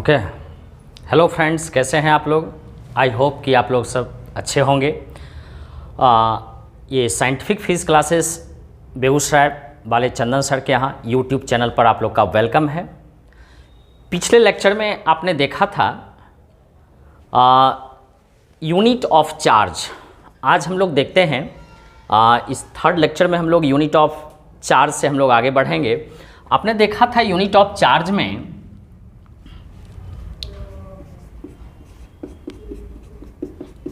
Okay. Hello friends, कैसे हैं आप लोग? आई होप कि आप लोग सब अच्छे होंगे। ये साइंटिफिक फिजिक्स क्लासेस बेगूसराय वाले चंदन सर के यहाँ यूट्यूब चैनल पर आप लोग का वेलकम है। पिछले लेक्चर में आपने देखा था यूनिट ऑफ चार्ज। आज हम लोग देखते हैं इस थर्ड लेक्चर में हम लोग यूनिट ऑफ चार्ज से हम लोग आगे बढ़ेंगे। आपने देखा था यूनिट ऑफ चार्ज में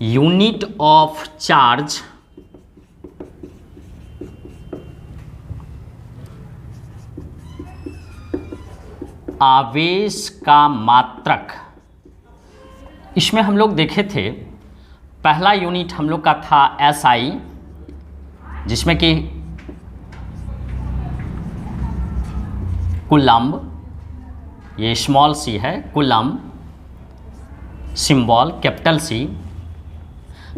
यूनिट ऑफ चार्ज आवेश का मात्रक। इसमें हम लोग देखे थे पहला यूनिट हम लोग का था SI, जिसमें कि कूलम्ब, ये स्मॉल सी है, coulomb symbol capital C।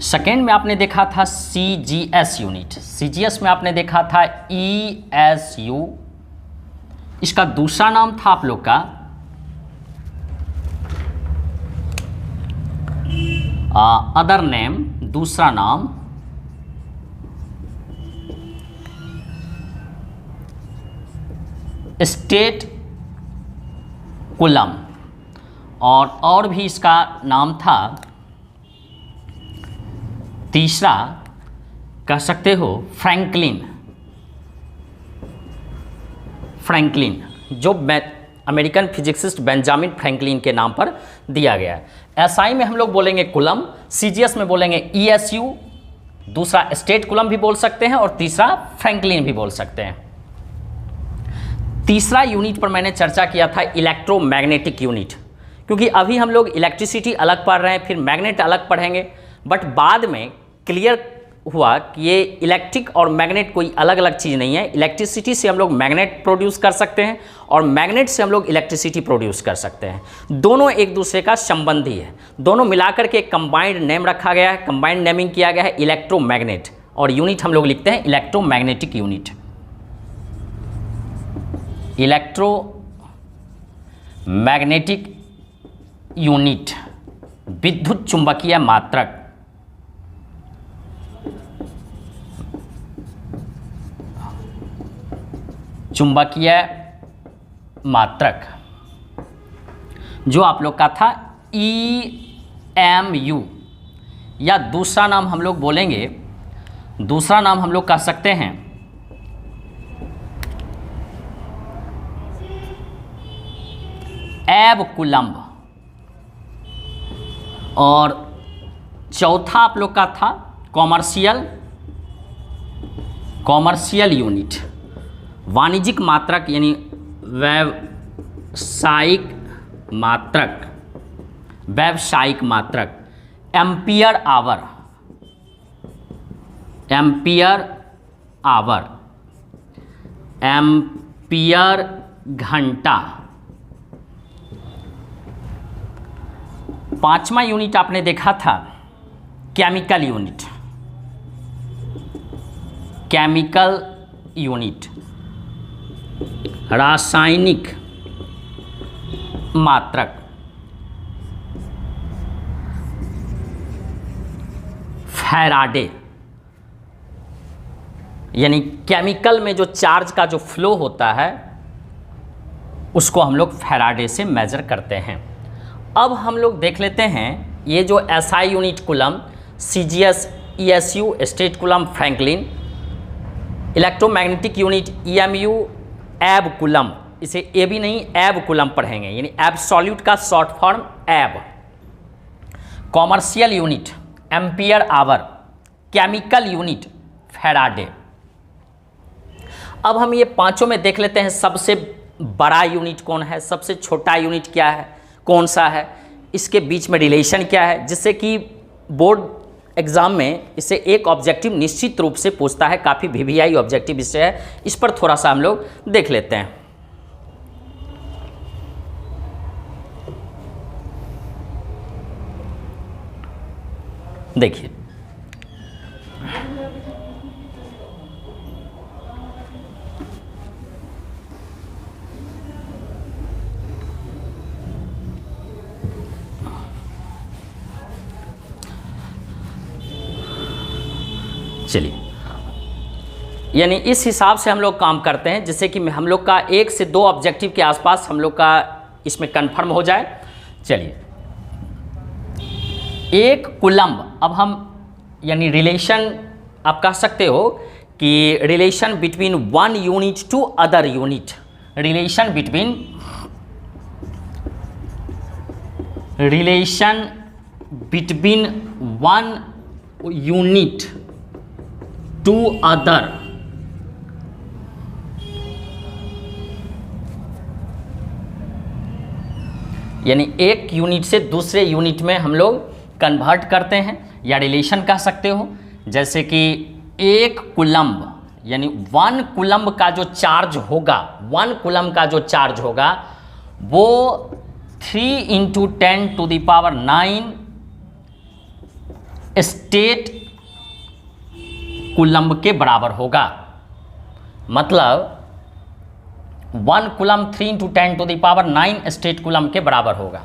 Second में आपने देखा था CGS यूनिट। CGS में आपने देखा था ESU। इसका दूसरा नाम था आप लोग का अदर नेम, दूसरा नाम स्टेट कूलम्ब, और भी इसका नाम था तीसरा, कह सकते हो फ्रैंकलिन, जो अमेरिकन फिजिसिस्ट बेंजामिन फ्रैंकलिन के नाम पर दिया गया है। SI में हम लोग बोलेंगे कूलम्ब, CGS में बोलेंगे ESU, दूसरा स्टेट कूलम्ब भी बोल सकते हैं और तीसरा फ्रैंकलिन भी बोल सकते हैं। तीसरा यूनिट पर मैंने चर्चा किया था इलेक्ट्रोमैग्नेटिक यूनिट, क्योंकि अभी हम लोग इलेक्ट्रिसिटी अलग पढ़ रहे हैं, फिर मैग्नेट अलग पढ़ेंगे, बट बाद में क्लियर हुआ कि ये इलेक्ट्रिक और मैग्नेट कोई अलग अलग चीज़ नहीं है। इलेक्ट्रिसिटी से हम लोग मैग्नेट प्रोड्यूस कर सकते हैं और मैग्नेट से हम लोग इलेक्ट्रिसिटी प्रोड्यूस कर सकते हैं। दोनों एक दूसरे का संबंधी है, दोनों मिलाकर के कंबाइंड नेम रखा गया है, कंबाइंड नेमिंग किया गया है इलेक्ट्रोमैग्नेट, और यूनिट हम लोग लिखते हैं इलेक्ट्रोमैग्नेटिक यूनिट। इलेक्ट्रोमैग्नेटिक यूनिट विद्युत चुंबकीय मात्रक। चुंबकीय मात्रक जो आप लोग का था EMU, या दूसरा नाम हम लोग बोलेंगे, दूसरा नाम हम लोग कह सकते हैं एब कूलम्ब, और चौथा आप लोग का था कॉमर्शियल यूनिट, वाणिज्यिक मात्रक, यानी व्यावसायिक मात्रक, एम्पियर घंटा। पांचवा यूनिट आपने देखा था केमिकल यूनिट, रासायनिक मात्रक। फैराडे, यानी केमिकल में जो चार्ज का जो फ्लो होता है उसको हम लोग फैराडे से मेजर करते हैं। अब हम लोग देख लेते हैं ये जो SI unit coulomb, CGS, ESU, state coulomb, Franklin, electromagnetic unit EMU, एब कूलम्ब, इसे ए भी नहीं एब कूलम्ब पढ़ेंगे, यानी एब्सोल्यूट का शॉर्ट फॉर्म एब। Commercial unit ampere hour, chemical unit Faraday. अब हम ये पांचों में देख लेते हैं सबसे बड़ा यूनिट कौन है, सबसे छोटा यूनिट क्या है, कौन सा है, इसके बीच में रिलेशन क्या है, जिससे कि बोर्ड एग्जाम में इससे एक ऑब्जेक्टिव निश्चित रूप से पूछता है, काफ़ी VVI ऑब्जेक्टिव इससे है। इस पर थोड़ा सा हम लोग देख लेते हैं। देखिए, चलिए, यानी इस हिसाब से हम लोग काम करते हैं जिससे कि हम लोग का 1 से 2 ऑब्जेक्टिव के आसपास हम लोग का इसमें कन्फर्म हो जाए। चलिए, 1 कूलम्ब, अब हम यानी रिलेशन आप कह सकते हो कि relation between one unit to other unit, relation between one unit to other, यानी एक यूनिट से दूसरे यूनिट में हम लोग कन्वर्ट करते हैं या रिलेशन कह सकते हो। जैसे कि 1 कूलम्ब यानी 1 कूलम्ब का जो चार्ज होगा, 1 कूलम्ब का जो चार्ज होगा वो 3 × 10⁹ स्टेट कूलम्ब के बराबर होगा। मतलब 1 कूलम्ब 3 × 10⁹ स्टेट कूलम्ब के बराबर होगा।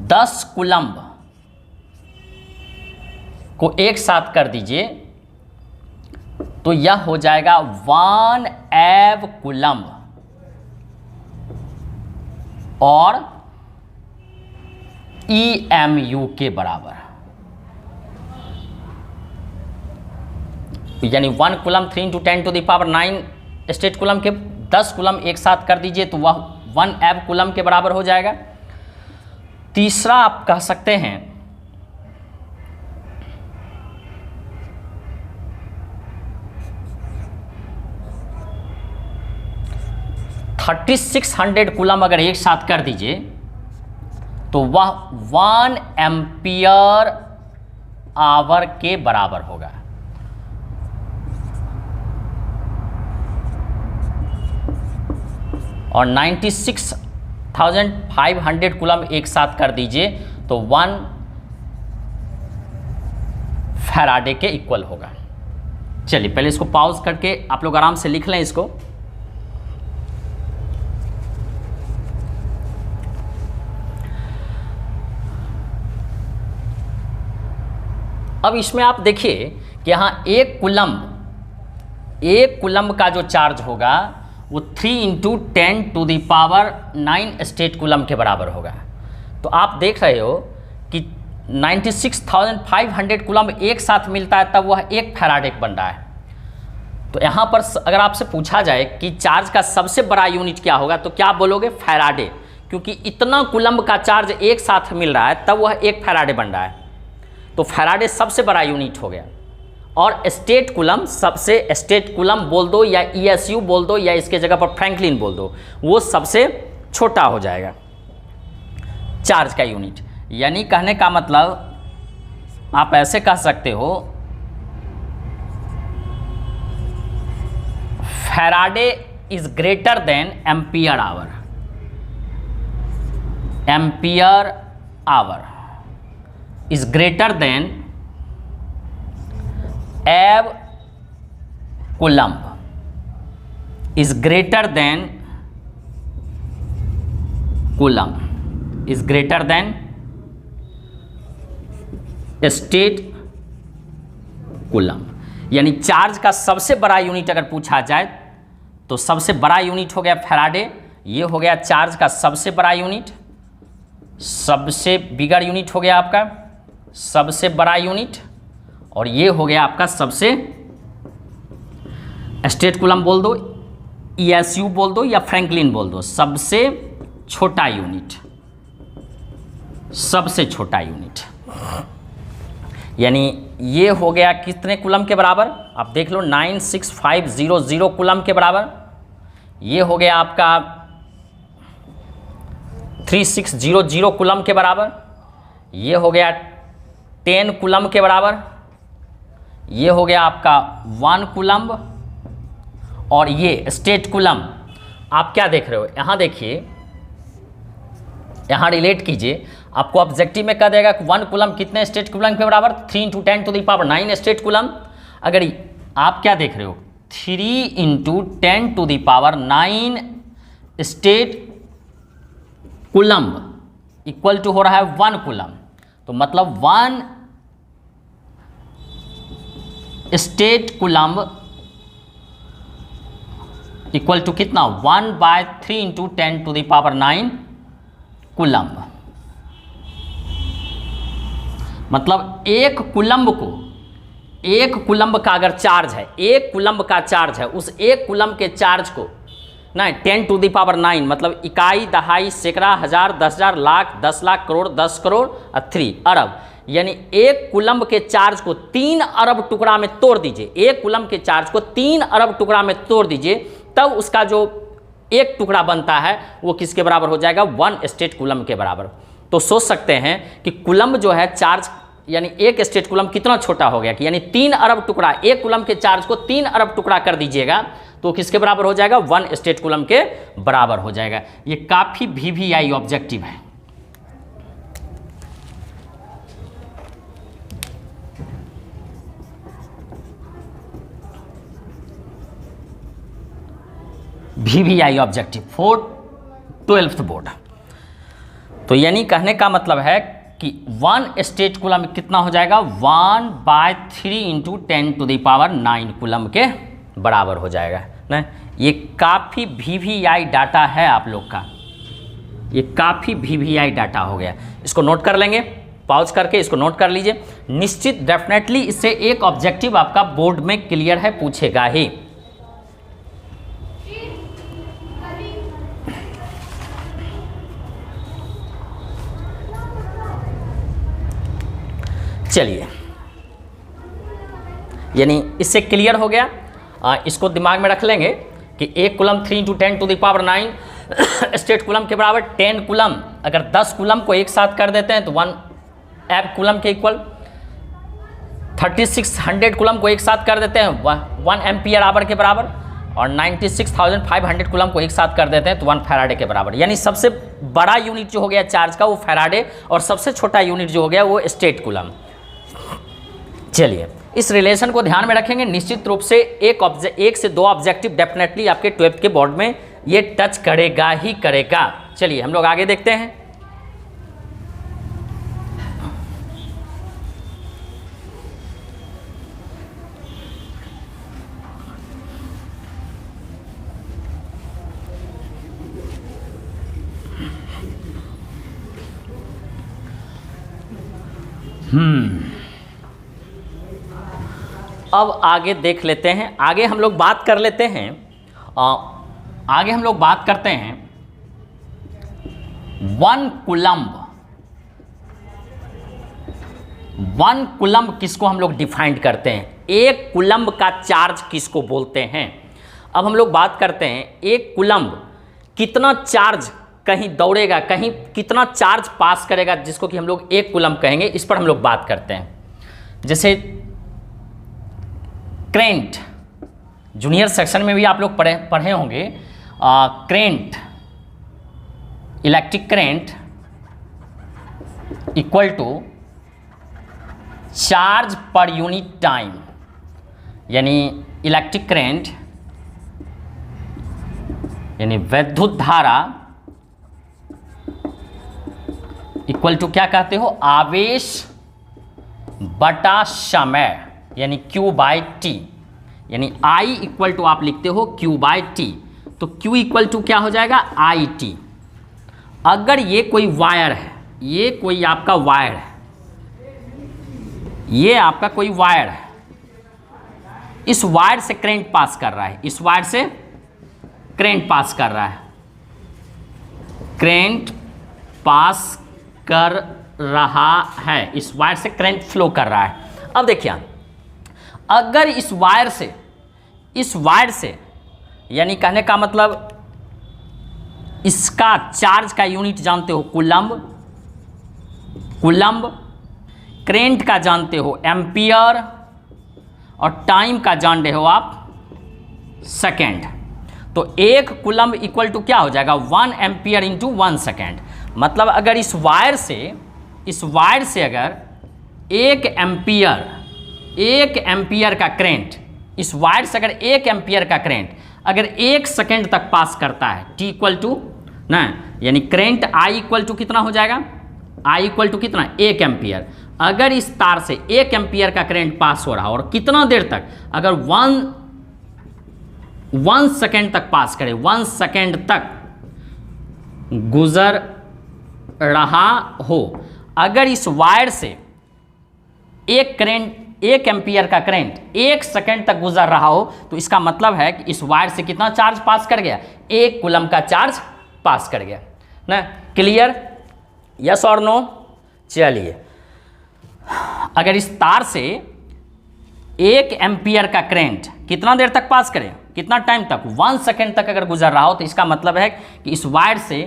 10 कूलम्ब को एक साथ कर दीजिए तो यह हो जाएगा 1 एव कूलम्ब और EMU के बराबर, यानी 1 कूलम्ब 3 × 10⁹ स्टेट कूलम्ब के 10 कूलम्ब एक साथ कर दीजिए तो वह 1 एव कूलम्ब के बराबर हो जाएगा। तीसरा आप कह सकते हैं 3600 कूलम्ब अगर एक साथ कर दीजिए तो वह 1 एम्पियर आवर के बराबर होगा। और 96,500 कूलम्ब एक साथ कर दीजिए तो 1 फैराडे के इक्वल होगा। चलिए पहले इसको पॉज करके आप लोग आराम से लिख लें इसको। अब इसमें आप देखिए कि यहाँ 1 कूलम्ब का जो चार्ज होगा वो 3 × 10⁹ स्टेट कूलम्ब के बराबर होगा। तो आप देख रहे हो कि 96,500 कूलम्ब एक साथ मिलता है तब वह 1 फैराडे बन रहा है। तो यहाँ पर अगर आपसे पूछा जाए कि चार्ज का सबसे बड़ा यूनिट क्या होगा तो क्या बोलोगे? फैराडे, क्योंकि इतना कूलम्ब का चार्ज एक साथ मिल रहा है तब वह 1 फैराडे बन रहा है। तो फैराडे सबसे बड़ा यूनिट हो गया। और स्टेट कूलम्ब बोल दो या ESU बोल दो या इसके जगह पर फ्रैंकलिन बोल दो, वो सबसे छोटा हो जाएगा चार्ज का यूनिट। यानी कहने का मतलब आप ऐसे कह सकते हो Faraday is greater than ampere hour. Ampere hour is greater than एव coulomb is greater than coulomb is greater than state coulomb. यानी चार्ज का सबसे बड़ा यूनिट अगर पूछा जाए तो सबसे बड़ा यूनिट हो गया फैराडे, ये हो गया चार्ज का सबसे बड़ा यूनिट। सबसे बिगर यूनिट हो गया आपका सबसे बड़ा यूनिट, और ये हो गया आपका सबसे स्टेट कूलम्ब बोल दो, ESU बोल दो या फ्रैंकलिन बोल दो, सबसे छोटा यूनिट। सबसे छोटा यूनिट यानी ये हो गया कितने कूलम्ब के बराबर? आप देख लो 96500 कूलम्ब के बराबर। ये हो गया आपका 3600 कूलम्ब के बराबर। ये हो गया 10 कूलम्ब के बराबर। ये हो गया आपका 1 कूलम्ब। और ये स्टेट कूलम्ब आप क्या देख रहे हो? यहाँ देखिए, यहाँ रिलेट कीजिए, आपको ऑब्जेक्टिव में कह देगा कि 1 कूलम्ब कितने स्टेट कूलम्ब के बराबर? 3 × 10⁹ स्टेट कूलम्ब। अगर आप क्या देख रहे हो 3 × 10⁹ स्टेट कूलम्ब इक्वल टू हो रहा है 1 कूलम्ब। तो मतलब 1 स्टेट कूलम्ब इक्वल टू कितना 1/3 इंटू 10⁹ कूलम्ब। मतलब एक कूलम्ब का अगर चार्ज है, एक कूलम्ब का चार्ज है, उस एक कूलम्ब के चार्ज को ना 10⁹ मतलब इकाई, दहाई, सैकड़ा, हजार, 10,000, लाख, 10 लाख, करोड़, 10 करोड़ और 3 अरब, यानी एक कूलम्ब के चार्ज को 3 अरब टुकड़ा में तोड़ दीजिए। एक कूलम्ब के चार्ज को 3 अरब टुकड़ा में तोड़ दीजिए, तब उसका जो एक टुकड़ा बनता है वो किसके बराबर हो जाएगा? 1 स्टेट कूलम्ब के बराबर। तो सोच सकते हैं कि कूलम्ब जो है चार्ज, यानी एक स्टेट कूलम्ब कितना छोटा हो गया कि यानी 3 अरब टुकड़ा, एक कूलम्ब के चार्ज को 3 अरब टुकड़ा कर दीजिएगा तो किसके बराबर हो जाएगा? 1 स्टेट कूलम्ब के बराबर हो जाएगा। ये काफी VVI ऑब्जेक्टिव है। VVI objective for 12th board. तो यानी कहने का मतलब है कि 1 स्टेट कूलम्ब कितना हो जाएगा? 1/3 इंटू 10⁹ कूलम्ब के बराबर हो जाएगा ना। ये काफ़ी VVI डाटा है आप लोग का, ये काफ़ी VVI डाटा हो गया। इसको नोट कर लेंगे, पॉज करके इसको नोट कर लीजिए। निश्चित डेफिनेटली इससे एक ऑब्जेक्टिव आपका बोर्ड में क्लियर है, पूछेगा ही। चलिए, यानी इससे क्लियर हो गया। इसको दिमाग में रख लेंगे कि एक कूलम्ब 3 इंटू 10⁹ स्टेट कूलम्ब के बराबर 10 कूलम्ब। अगर 10 कूलम्ब को एक साथ कर देते हैं तो 1 एब कूलम्ब के इक्वल। 3600 कूलम्ब को एक साथ कर देते हैं 1 एम्पियर आवर के बराबर, और 96,500 कूलम्ब को एक साथ कर देते हैं तो 1 फैराडे के बराबर। यानी सबसे बड़ा यूनिट जो हो गया चार्ज का वो फैराडे, और सबसे छोटा यूनिट जो हो गया वो स्टेट कूलम्ब। चलिए, इस रिलेशन को ध्यान में रखेंगे। निश्चित रूप से एक से दो ऑब्जेक्टिव डेफिनेटली आपके 12th के बोर्ड में ये टच करेगा ही करेगा। चलिए हम लोग आगे देखते हैं। अब आगे देख लेते हैं, आगे हम लोग बात कर लेते हैं। आगे हम लोग बात करते हैं 1 कूलम्ब। 1 कूलम्ब किसको हम लोग डिफाइंड करते हैं? एक कूलम्ब का चार्ज किसको बोलते हैं? अब हम लोग बात करते हैं एक कूलम्ब कितना चार्ज कहीं दौड़ेगा, कहीं कितना चार्ज पास करेगा, जिसको कि हम लोग एक कूलम्ब कहेंगे। इस पर हम लोग बात करते हैं। जैसे करेंट, जूनियर सेक्शन में भी आप लोग पढ़े होंगे। Current, electric current equal to charge per unit time, यानी इलेक्ट्रिक करेंट यानी विद्युत धारा इक्वल टू क्या कहते हो? आवेश बटा समय, यानी Q/T, यानी I इक्वल टू आप लिखते हो Q/T, तो Q इक्वल टू क्या हो जाएगा? IT। अगर ये कोई वायर है, ये कोई आपका वायर है, ये आपका कोई वायर है, इस वायर से करंट पास कर रहा है, इस वायर से करंट पास कर रहा है, करंट पास कर रहा है, इस वायर से करंट फ्लो कर रहा है। अब देखिए, अगर इस वायर से यानी कहने का मतलब इसका चार्ज का यूनिट जानते हो कूलम्ब, करंट का जानते हो एम्पियर, और टाइम का जान रहे हो आप सेकेंड। तो एक कूलम्ब इक्वल टू क्या हो जाएगा? 1 एम्पियर इंटू 1 सेकेंड। मतलब अगर इस वायर से अगर 1 एम्पियर का करंट, इस वायर से अगर 1 एम्पियर का करंट अगर 1 सेकेंड तक पास करता है, T इक्वल टू ना, यानी करंट I इक्वल टू कितना हो जाएगा? I इक्वल टू कितना? 1 एम्पियर। अगर इस तार से 1 एम्पियर का करंट पास हो रहा और कितना देर तक, अगर 1 सेकेंड तक पास करे, 1 सेकेंड तक गुजर रहा हो, अगर इस वायर से एक एम्पियर का करंट 1 सेकेंड तक गुजर रहा हो, तो इसका मतलब है कि इस वायर से कितना चार्ज पास कर गया, 1 कूलम का चार्ज पास कर गया ना। क्लियर, यस और नो? चलिए, अगर इस तार से 1 एम्पियर का करंट कितना देर तक पास करें, कितना टाइम तक, 1 सेकेंड तक अगर गुजर रहा हो, तो इसका मतलब है कि इस वायर से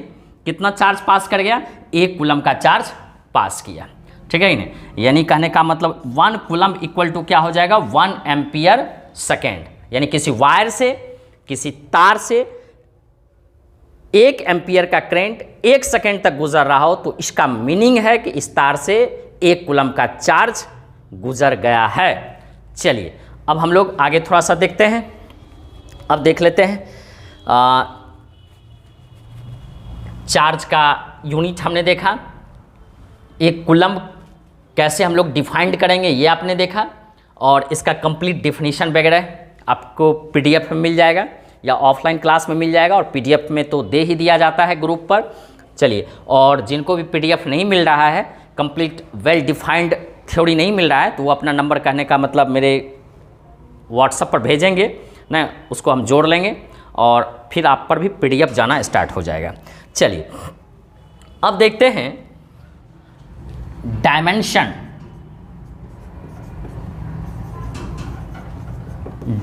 कितना चार्ज पास कर गया, 1 कूलम का चार्ज पास किया। ठीक है ना, यानी कहने का मतलब 1 कूलम इक्वल टू क्या हो जाएगा, 1 एम्पियर सेकेंड। यानी किसी वायर से, किसी तार से 1 एम्पियर का करंट 1 सेकेंड तक गुजर रहा हो, तो इसका मीनिंग है कि इस तार से 1 कूलम का चार्ज गुजर गया है। चलिए, अब हम लोग आगे थोड़ा सा देखते हैं। अब देख लेते हैं चार्ज का यूनिट हमने देखा, 1 कूलम कैसे हम लोग डिफाइंड करेंगे ये आपने देखा, और इसका कंप्लीट डेफिनेशन वगैरह आपको पीडीएफ में मिल जाएगा या ऑफलाइन क्लास में मिल जाएगा, और पीडीएफ में तो दे ही दिया जाता है ग्रुप पर। चलिए, और जिनको भी पीडीएफ नहीं मिल रहा है, कंप्लीट वेल डिफाइंड थ्योरी नहीं मिल रहा है, तो वो अपना नंबर, कहने का मतलब मेरे व्हाट्सएप पर भेजेंगे ना, उसको हम जोड़ लेंगे और फिर आप पर भी पीडीएफ जाना स्टार्ट हो जाएगा। चलिए, अब देखते हैं dimension.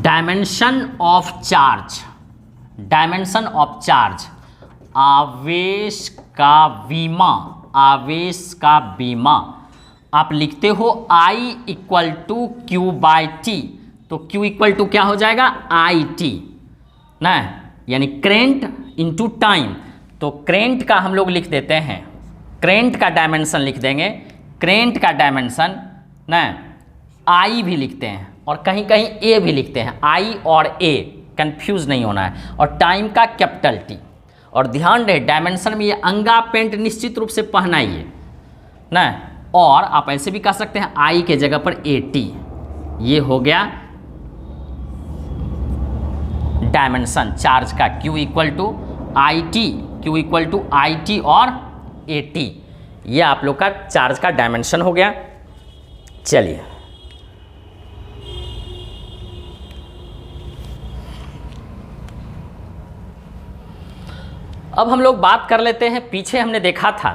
Dimension of charge, dimension of charge, आवेश का बीमा, आवेश का बीमा। आप लिखते हो I equal to Q by T, तो Q इक्वल टू क्या हो जाएगा, आई टी ना, यानी करेंट इंटू टाइम। तो करेंट का हम लोग लिख देते हैं, करेंट का डायमेंशन लिख देंगे, करेंट का डायमेंशन ना I भी लिखते हैं और कहीं कहीं A भी लिखते हैं, I और A, कंफ्यूज नहीं होना है, और टाइम का कैपिटल T। और ध्यान रहे डायमेंशन में ये अंगा पेंट निश्चित रूप से पहनाइए ना, और आप ऐसे भी कह सकते हैं I के जगह पर AT। ये हो गया डायमेंशन चार्ज का, Q equal to I T, Q equal to I T और AT। ये आप लोग का चार्ज का डायमेंशन हो गया। चलिए, अब हम लोग बात कर लेते हैं, पीछे हमने देखा था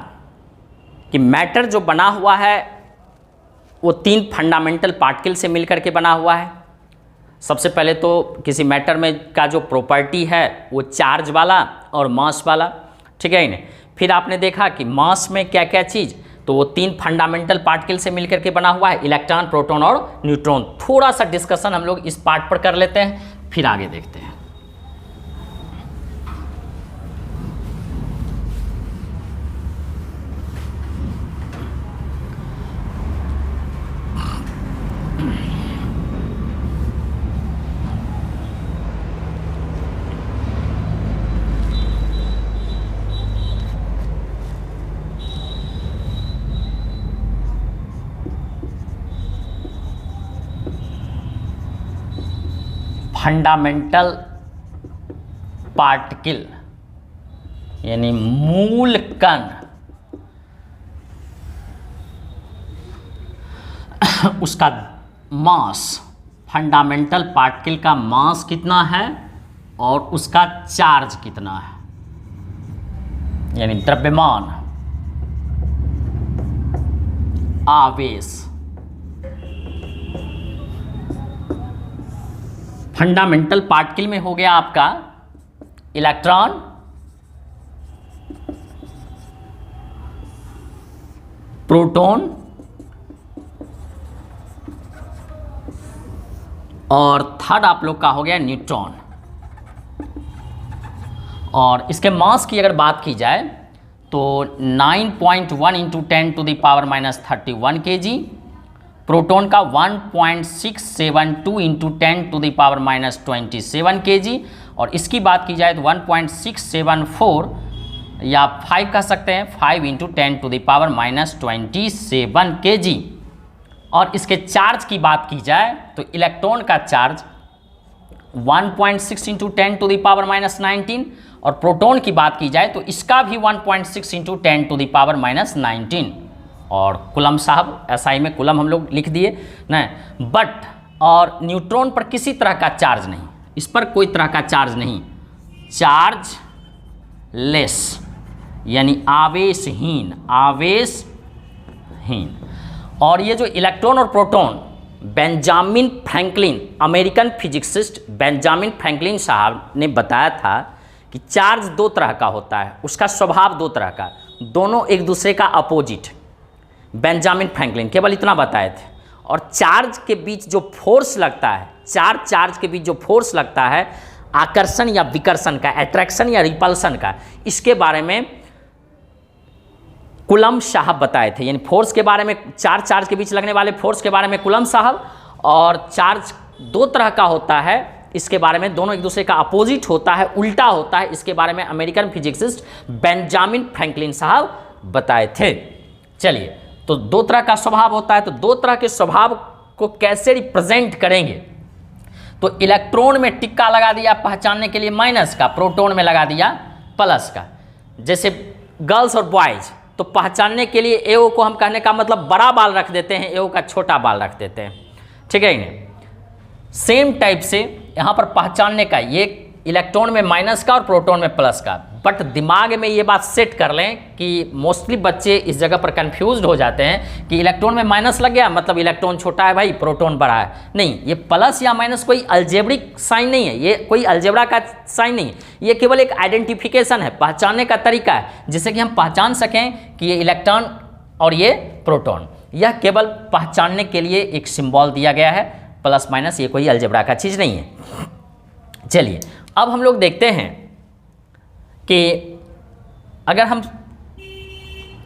कि मैटर जो बना हुआ है वो 3 फंडामेंटल पार्टिकल से मिलकर के बना हुआ है। सबसे पहले तो किसी मैटर में का जो प्रॉपर्टी है वो चार्ज वाला और मास वाला, ठीक है ना। फिर आपने देखा कि मास में क्या क्या चीज़, तो वो 3 फंडामेंटल पार्टिकल से मिलकर के बना हुआ है, इलेक्ट्रॉन, प्रोटॉन और न्यूट्रॉन। थोड़ा सा डिस्कशन हम लोग इस पार्ट पर कर लेते हैं, फिर आगे देखते हैं। फंडामेंटल पार्टिकल यानी मूल कण, उसका मास, फंडामेंटल पार्टिकल का मास कितना है और उसका चार्ज कितना है, यानी द्रव्यमान, आवेश। फंडामेंटल पार्टिकल में हो गया आपका इलेक्ट्रॉन, प्रोटॉन और थर्ड आप लोग का हो गया न्यूट्रॉन। और इसके मास की अगर बात की जाए तो 9.1 into 10 to the power -31 kg, proton का 1.672 into 10 to the power -27 kg, और इसकी बात की जाए तो 1.674 या 5 कह सकते हैं, 5 into 10 to the power -27 kg। और इसके चार्ज की बात की जाए तो इलेक्ट्रॉन का charge 1.6 into 10 to the power minus 19 और प्रोटॉन की बात की जाए तो इसका भी 1.6 into 10 to the power minus 19। और कूलम साहब एसआई में कूलम हम लोग लिख दिए ना। बट और न्यूट्रॉन पर किसी तरह का चार्ज नहीं, इस पर कोई तरह का चार्ज नहीं, चार्ज लेस यानी आवेशहीन, आवेशहीन। और ये जो इलेक्ट्रॉन और proton Benjamin Franklin, American physicist Benjamin Franklin साहब ने बताया था कि चार्ज दो तरह का होता है, उसका स्वभाव दो तरह का, दोनों एक दूसरे का अपोजिट। बेंजामिन फ्रैंकलिन केवल इतना बताए थे। और चार्ज के बीच जो फोर्स लगता है, चार चार्ज के बीच जो फोर्स लगता है आकर्षण या विकर्षण का, अट्रैक्शन या रिपल्सन का, इसके बारे में कूलम साहब बताए थे। यानी फोर्स के बारे में, चार चार्ज के बीच लगने वाले फोर्स के बारे में कूलम साहब, और चार्ज दो तरह का होता है इसके बारे में, दोनों एक दूसरे का अपोजिट होता है, उल्टा होता है, इसके बारे में अमेरिकन फिजिसिस्ट बेंजामिन फ्रैंकलिन साहब बताए थे। चलिए, तो दो तरह का स्वभाव होता है, तो दो तरह के स्वभाव को कैसे रिप्रेजेंट करेंगे? तो इलेक्ट्रॉन में टिक्का लगा दिया पहचानने के लिए माइनस का, प्रोटॉन में लगा दिया प्लस का। जैसे गर्ल्स और बॉयज, तो पहचानने के लिए एओ को हम कहने का मतलब बड़ा बाल रख देते हैं, एओ का छोटा बाल रख देते हैं, ठीक है नहीं। सेम टाइप से यहाँ पर पहचानने का, ये इलेक्ट्रॉन में माइनस का और प्रोटॉन में प्लस का। बट दिमाग में ये बात सेट कर लें कि मोस्टली बच्चे इस जगह पर कंफ्यूज्ड हो जाते हैं कि इलेक्ट्रॉन में माइनस लग गया मतलब इलेक्ट्रॉन छोटा है भाई, प्रोटॉन बड़ा है। नहीं, ये प्लस या माइनस कोई अल्जेब्रिक साइन नहीं है, ये कोई अलजेब्रा का साइन नहीं है, ये केवल एक आइडेंटिफिकेशन है, पहचानने का तरीका है, जिससे कि हम पहचान सकें कि ये इलेक्ट्रॉन और ये प्रोटॉन। यह केवल पहचानने के लिए एक सिंबल दिया गया है, प्लस माइनस, ये कोई अलजेब्रा का चीज़ नहीं है। चलिए, अब हम लोग देखते हैं कि अगर हम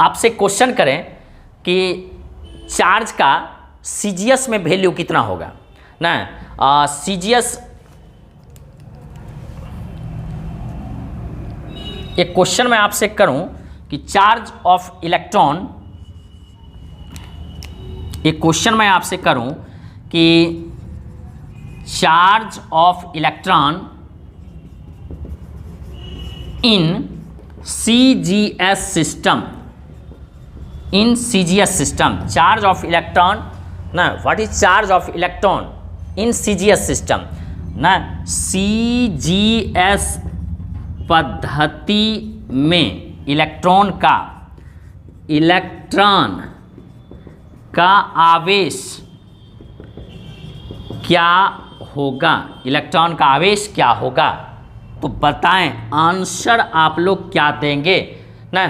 आपसे क्वेश्चन करें कि चार्ज का सीजीएस में वैल्यू कितना होगा ना, सीजीएस एक क्वेश्चन मैं आपसे करूं कि चार्ज ऑफ इलेक्ट्रॉन, एक क्वेश्चन मैं आपसे करूं कि charge of electron in CGS system, in CGS system, charge of electron ना, what is charge of electron in CGS system ना, CGS पद्धति में इलेक्ट्रॉन का आवेश क्या होगा, इलेक्ट्रॉन का आवेश क्या होगा? तो बताएं, आंसर आप लोग क्या देंगे ना।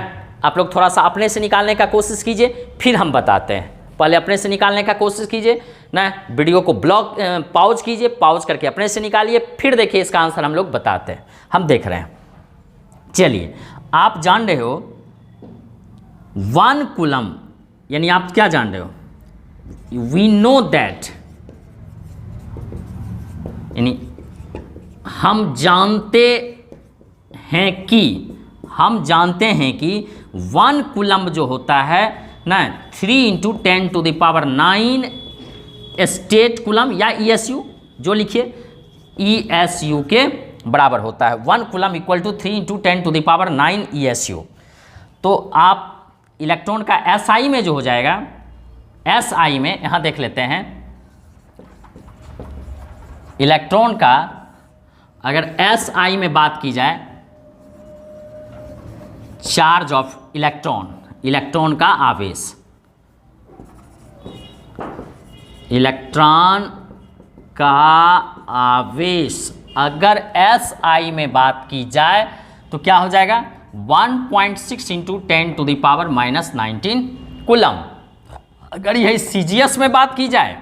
आप लोग थोड़ा सा अपने से निकालने का कोशिश कीजिए, फिर हम बताते हैं। पहले अपने से निकालने का कोशिश कीजिए ना, वीडियो को पॉज कीजिए, पॉज करके अपने से निकालिए, फिर देखिए इसका आंसर हम लोग बताते हैं, हम देख रहे हैं। चलिए, आप जान रहे हो 1 कूलम, यानी आप क्या जान रहे हो? वी नो दैट, यानी हम जानते हैं कि 1 कूलम जो होता है ना, 3 into 10 to the power 9 statcoulomb या ESU, जो लिखिए ESU के बराबर होता है। 1 coulomb equal to 3 into 10 to the power 9 ESU। तो आप इलेक्ट्रॉन का SI में जो हो जाएगा, SI में यहाँ देख लेते हैं, इलेक्ट्रॉन का अगर SI में बात की जाए, चार्ज ऑफ इलेक्ट्रॉन, इलेक्ट्रॉन का आवेश, इलेक्ट्रॉन का आवेश अगर SI में बात की जाए तो क्या हो जाएगा? 1.6 into 10 to the power minus 19 coulomb. अगर यही CGS में बात की जाए,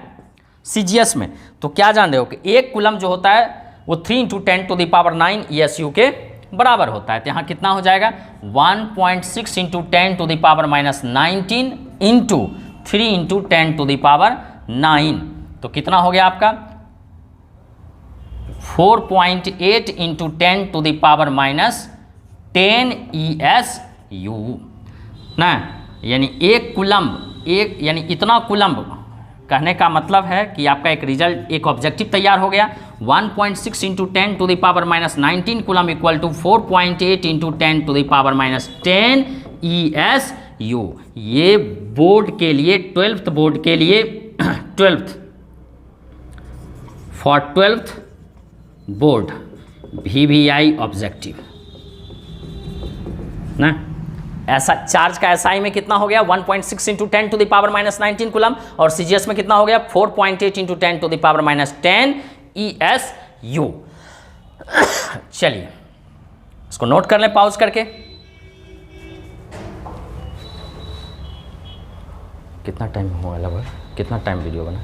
CGS में, तो क्या जान रहे हो कि 1 कूलम जो होता है वो 3 into 10 to the power 9 ESU के बराबर होता है। तो यहाँ कितना हो जाएगा? 1.6 into 10 to the power minus 19 into 3 into 10 to the power 9, तो कितना हो गया आपका? 4.8 into 10 to the power minus 10 ESU ना, यानी 1 कूलम, यानी इतना कूलम कहने का मतलब है कि आपका एक रिजल्ट, एक ऑब्जेक्टिव तैयार हो गया। 1.6 into 10 to the power minus 19 coulomb equal to 4.8 into 10 to the power minus 10 ESU। ये बोर्ड के लिए 12th बोर्ड के लिए 12th for 12th board VVI objective ना। ऐसा चार्ज का SI में कितना हो गया 1.6 into 10 to the power minus 19 coulomb, और CGS में कितना हो गया 4.8 into 10 to the power minus 10 ESU। चलिए इसको नोट कर लें पॉज करके। कितना टाइम हुआ लगभग, कितना टाइम वीडियो बना?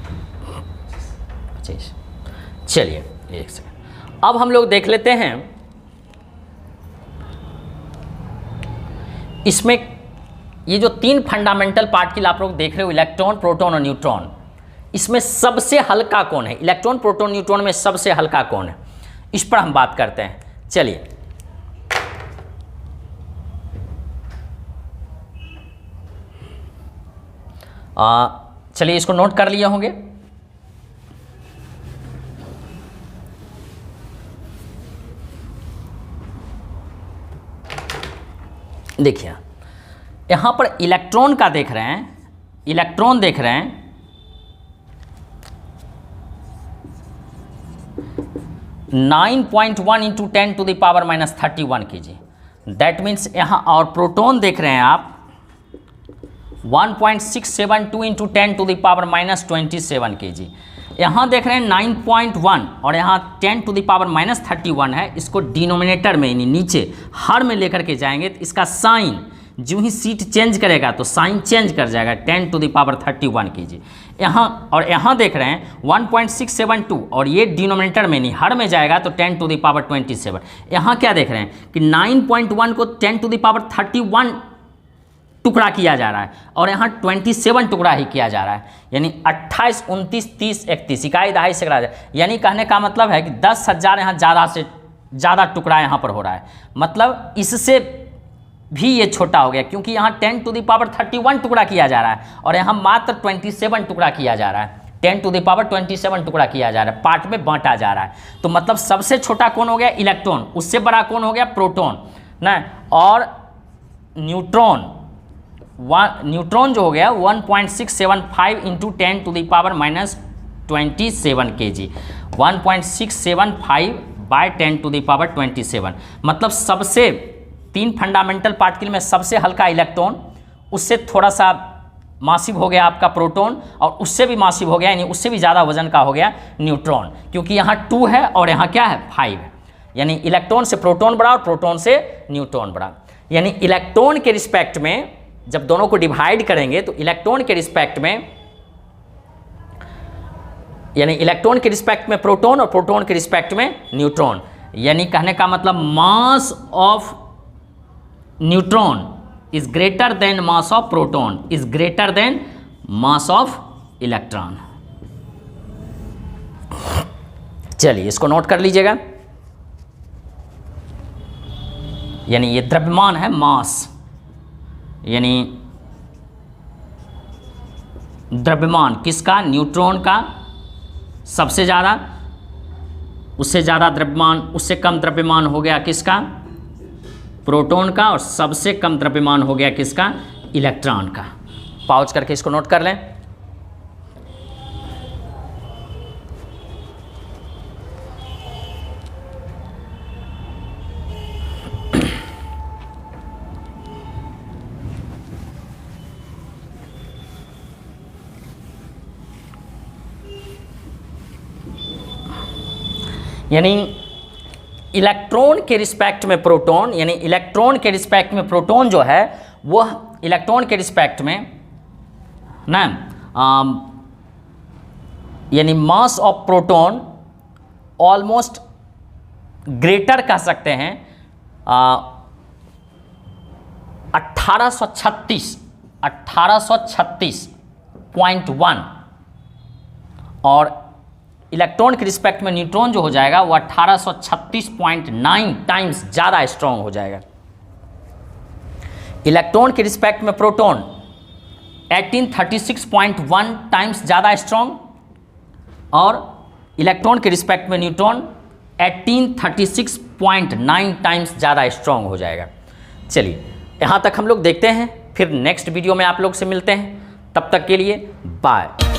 25। चलिए एक सेकंड, अब हम लोग देख लेते हैं इसमें ये जो 3 फंडामेंटल पार्टिकल आप लोग देख रहे हो, इलेक्ट्रॉन, प्रोटॉन और न्यूट्रॉन, इसमें सबसे हल्का कौन है? इलेक्ट्रॉन, प्रोटॉन, न्यूट्रॉन में सबसे हल्का कौन है? इस पर हम बात करते हैं। चलिए चलिए इसको नोट कर लिए होंगे। देखिए यहां पर इलेक्ट्रॉन का देख रहे हैं, इलेक्ट्रॉन देख रहे हैं 9.1 into 10 to the power minus 31 kg, that means यहाँ, और प्रोटॉन देख रहे हैं आप 1.672 into 10 to the power minus 27 kg। यहाँ देख रहे हैं 9.1 और यहाँ 10 टू द पावर माइनस 31 है। इसको डिनोमिनेटर में यानी नीचे हर में लेकर के जाएंगे तो इसका साइन जो ही सीट चेंज करेगा तो साइन चेंज कर जाएगा 10 टू द पावर 31 kg। यहाँ और यहाँ देख रहे हैं 1.672 और ये डिनोमिनेटर में नहीं हर में जाएगा तो 10 टू द पावर 27। यहाँ क्या देख रहे हैं कि 9.1 को 10 टू द पावर 31 टुकड़ा किया जा रहा है और यहाँ 27 टुकड़ा ही किया जा रहा है, यानी 28, 29, 30, 31 इकाई दहाई सैकड़ा, यानी कहने का मतलब है कि 10,000 यहाँ ज़्यादा से ज़्यादा टुकड़ा यहाँ पर हो रहा है। मतलब इससे भी ये छोटा हो गया क्योंकि यहाँ 10 टू द पावर 31 टुकड़ा किया जा रहा है और यहाँ मात्र 27 टुकड़ा किया जा रहा है। 10 टू द पावर 27 टुकड़ा किया जा रहा है, पार्ट में बांटा जा रहा है। तो मतलब सबसे छोटा कौन हो गया? इलेक्ट्रॉन। उससे बड़ा कौन हो गया? प्रोटॉन ना। और न्यूट्रॉन जो हो गया 1.675 into 10 to the power minus 27 kg, 1.675 by 10 to the power 27। मतलब सबसे 3 फंडामेंटल पार्टिकल में सबसे हल्का इलेक्ट्रॉन, उससे थोड़ा सा मासिव हो गया आपका प्रोटॉन, और उससे भी मासिव हो गया यानी उससे भी ज़्यादा वजन का हो गया न्यूट्रॉन, क्योंकि यहाँ 2 है और यहाँ क्या है 5 है। यानी इलेक्ट्रॉन से प्रोटॉन बड़ा और प्रोटॉन से न्यूट्रॉन बड़ा। यानी इलेक्ट्रॉन के रिस्पेक्ट में जब दोनों को डिवाइड करेंगे तो इलेक्ट्रॉन के रिस्पेक्ट में, यानी इलेक्ट्रॉन के रिस्पेक्ट में प्रोटॉन और प्रोटॉन के रिस्पेक्ट में न्यूट्रॉन, यानी कहने का मतलब mass of neutron is greater then mass of proton is greater then mass of electron. चलिए इसको नोट कर लीजिएगा। यानी ये द्रव्यमान है मास, यानी द्रव्यमान किसका? न्यूट्रॉन का सबसे ज़्यादा, उससे ज़्यादा द्रव्यमान, उससे कम द्रव्यमान हो गया किसका? प्रोटॉन का, और सबसे कम द्रव्यमान हो गया किसका? इलेक्ट्रॉन का। पॉज करके इसको नोट कर लें। यानी इलेक्ट्रॉन के रिस्पेक्ट में प्रोटॉन, यानी इलेक्ट्रॉन के रिस्पेक्ट में प्रोटॉन जो है वह इलेक्ट्रॉन के रिस्पेक्ट में ना, यानी mass of proton almost greater कह सकते हैं 1836.1, और इलेक्ट्रॉन के रिस्पेक्ट में न्यूट्रॉन जो हो जाएगा वो 1836.9 टाइम्स ज़्यादा स्ट्रॉन्ग हो जाएगा। इलेक्ट्रॉन के रिस्पेक्ट में प्रोटॉन 1836.1 टाइम्स ज़्यादा स्ट्रॉन्ग, और इलेक्ट्रॉन के रिस्पेक्ट में न्यूट्रॉन 1836.9 टाइम्स ज़्यादा स्ट्रॉन्ग हो जाएगा। चलिए यहाँ तक हम लोग देखते हैं, फिर नेक्स्ट वीडियो में आप लोग से मिलते हैं। तब तक के लिए बाय।